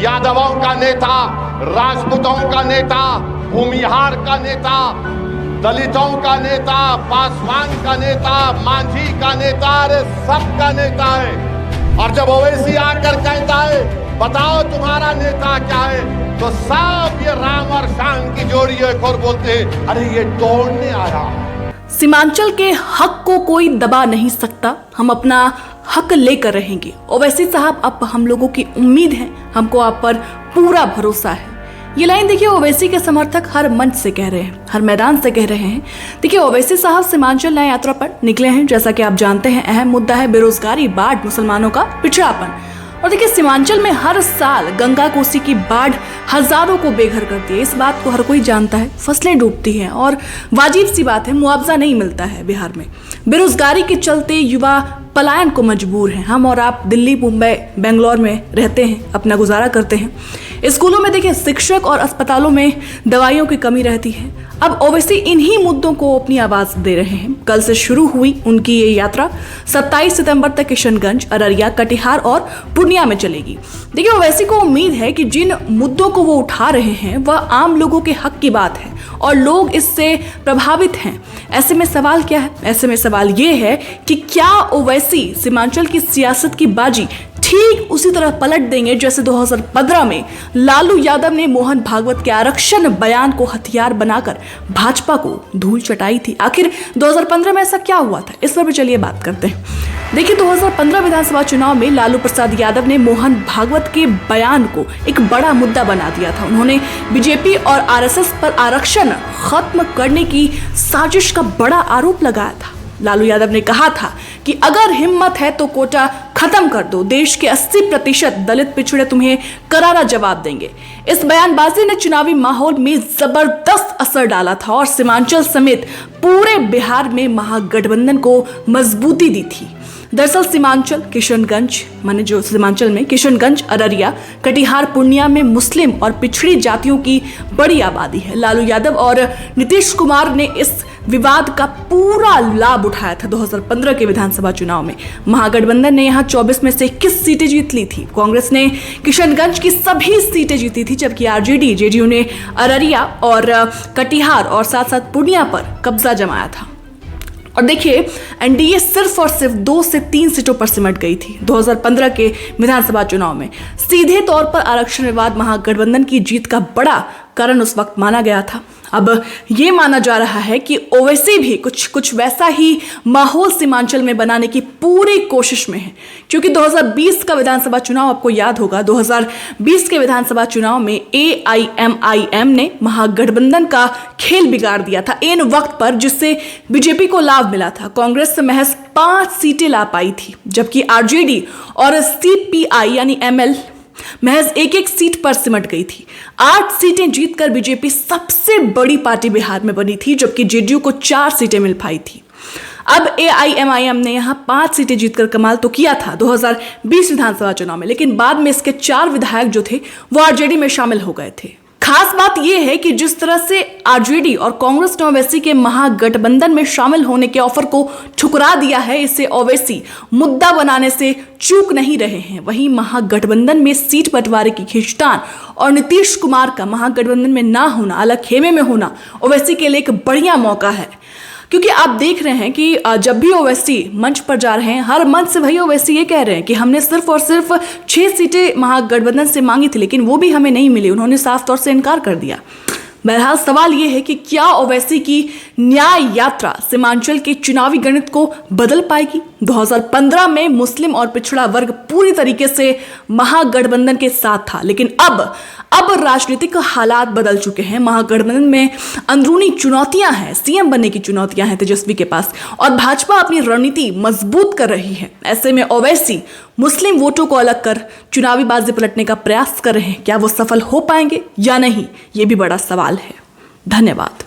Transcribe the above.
यादवों का नेता, राजपूतों का नेता, भूमिहार का नेता, दलितों का नेता, पासवान का नेता, मांझी का नेता, अरे सबका नेता है। और जब ओवैसी आकर कहता है बताओ तुम्हारा नेता क्या है, तो सब ये राम और शान की जोड़ी एक और बोलते हैं अरे ये तोड़ने आया। सीमांचल के हक को कोई दबा नहीं सकता, हम अपना हक लेकर रहेंगे। ओवैसी साहब, अब हम लोगों की उम्मीद है, हमको आप पर पूरा भरोसा है। ये लाइन देखिए ओवैसी के समर्थक हर मंच से कह रहे हैं, हर मैदान से कह रहे हैं। देखिए ओवैसी साहब सीमांचल न्याय यात्रा पर निकले हैं। जैसा कि आप जानते हैं अहम मुद्दा है बेरोजगारी, बाढ़, मुसलमानों का पिछड़ापन। और देखिए सीमांचल में हर साल गंगा कोसी की बाढ़ हजारों को बेघर करती है, इस बात को हर कोई जानता है। फसलें डूबती हैं और वाजिब सी बात है मुआवजा नहीं मिलता है बिहार में। बेरोजगारी के चलते युवा पलायन को मजबूर हैं। हम और आप दिल्ली, मुंबई, बेंगलोर में रहते हैं, अपना गुजारा करते हैं। स्कूलों में देखिए शिक्षक और अस्पतालों में दवाइयों की कमी रहती है। अब ओवैसी इन्हीं मुद्दों को अपनी आवाज दे रहे हैं। कल से शुरू हुई उनकी ये यात्रा 27 सितंबर तक किशनगंज, अररिया, कटिहार और पूर्णिया में चलेगी। देखिए ओवैसी को उम्मीद है कि जिन मुद्दों को वो उठा रहे हैं वह आम लोगों के हक की बात है और लोग इससे प्रभावित हैं। ऐसे में सवाल क्या है? ऐसे में सवाल ये है कि क्या ओवैसी सीमांचल की सियासत की बाजी ठीक उसी तरह पलट देंगे जैसे 2015 में लालू यादव ने मोहन भागवत के आरक्षण बयान को हथियार बनाकर भाजपा को धूल चटाई थी। आखिर 2015 में ऐसा क्या हुआ था, इस पर भी चलिए बात करते हैं। देखिए 2015 विधानसभा चुनाव में लालू प्रसाद यादव ने मोहन भागवत के बयान को एक बड़ा मुद्दा बना दिया था। उन्होंने बीजेपी और आरएसएस पर आरक्षण खत्म करने की साजिश का बड़ा आरोप लगाया था। लालू यादव ने कहा था कि अगर हिम्मत है तो कोटा खत्म कर दो, देश के 80% दलित पिछड़े तुम्हें करारा जवाब देंगे। इस बयानबाजी ने चुनावी माहौल में जबरदस्त असर डाला था और सीमांचल समेत पूरे बिहार में महागठबंधन को मजबूती दी थी। दरअसल सीमांचल किशनगंज, माने जो सीमांचल में किशनगंज, अररिया, कटिहार, पूर्णिया में मुस्लिम और पिछड़ी जातियों की बड़ी आबादी है। लालू यादव और नीतीश कुमार ने इस विवाद का पूरा लाभ उठाया था। 2015 के विधानसभा चुनाव में महागठबंधन ने यहां 24 में से 21 सीटें जीत ली थी। कांग्रेस ने किशनगंज की सभी सीटें जीती थी, जबकि आरजेडी, जेडीयू ने अररिया और कटिहार और साथ साथ पूर्णिया पर कब्जा जमाया था। और देखिए एनडीए सिर्फ और सिर्फ 2 से 3 सीटों पर सिमट गई थी 2015 के विधानसभा चुनाव में। सीधे तौर पर आरक्षण विवाद महागठबंधन की जीत का बड़ा कारण उस वक्त माना गया था। अब ये माना जा रहा है कि ओवैसी भी कुछ वैसा ही माहौल सीमांचल में बनाने की पूरी कोशिश में है, क्योंकि 2020 का विधानसभा चुनाव आपको याद होगा। 2020 के विधानसभा चुनाव में AIMIM ने महागठबंधन का खेल बिगाड़ दिया था इन वक्त पर, जिससे बीजेपी को लाभ मिला था। कांग्रेस महज 5 सीटें ला पाई थी, जबकि आरजेडी और CPI यानी ML महज एक सीट पर सिमट गई थी। 8 सीटें जीतकर बीजेपी सबसे बड़ी पार्टी बिहार में बनी थी, जबकि जेडीयू को 4 सीटें मिल पाई थी। अब AIMIM ने यहां 5 सीटें जीतकर कमाल तो किया था 2020 विधानसभा चुनाव में, लेकिन बाद में इसके 4 विधायक जो थे वो आरजेडी में शामिल हो गए थे। खास बात यह है कि जिस तरह से आरजेडी और कांग्रेस ने ओवैसी के महागठबंधन में शामिल होने के ऑफर को ठुकरा दिया है, इससे ओवैसी मुद्दा बनाने से चूक नहीं रहे हैं। वहीं महागठबंधन में सीट बंटवारे की खींचतान और नीतीश कुमार का महागठबंधन में ना होना, अलग खेमे में होना ओवैसी के लिए एक बढ़िया मौका है। क्योंकि आप देख रहे हैं कि जब भी ओवैसी मंच पर जा रहे हैं, हर मंच से भाई ओवैसी ये कह रहे हैं कि हमने सिर्फ और सिर्फ 6 सीटें महागठबंधन से मांगी थी, लेकिन वो भी हमें नहीं मिली, उन्होंने साफ तौर से इनकार कर दिया। बहरहाल सवाल ये है कि क्या ओवैसी की न्याय यात्रा सीमांचल के चुनावी गणित को बदल पाएगी? 2015 में मुस्लिम और पिछड़ा वर्ग पूरी तरीके से महागठबंधन के साथ था, लेकिन अब राजनीतिक हालात बदल चुके हैं। महागठबंधन में अंदरूनी चुनौतियां हैं, सीएम बनने की चुनौतियां हैं तेजस्वी के पास, और भाजपा अपनी रणनीति मजबूत कर रही है। ऐसे में ओवैसी मुस्लिम वोटों को अलग कर चुनावी बाजी पलटने का प्रयास कर रहे हैं। क्या वो सफल हो पाएंगे या नहीं, ये भी बड़ा सवाल है। धन्यवाद।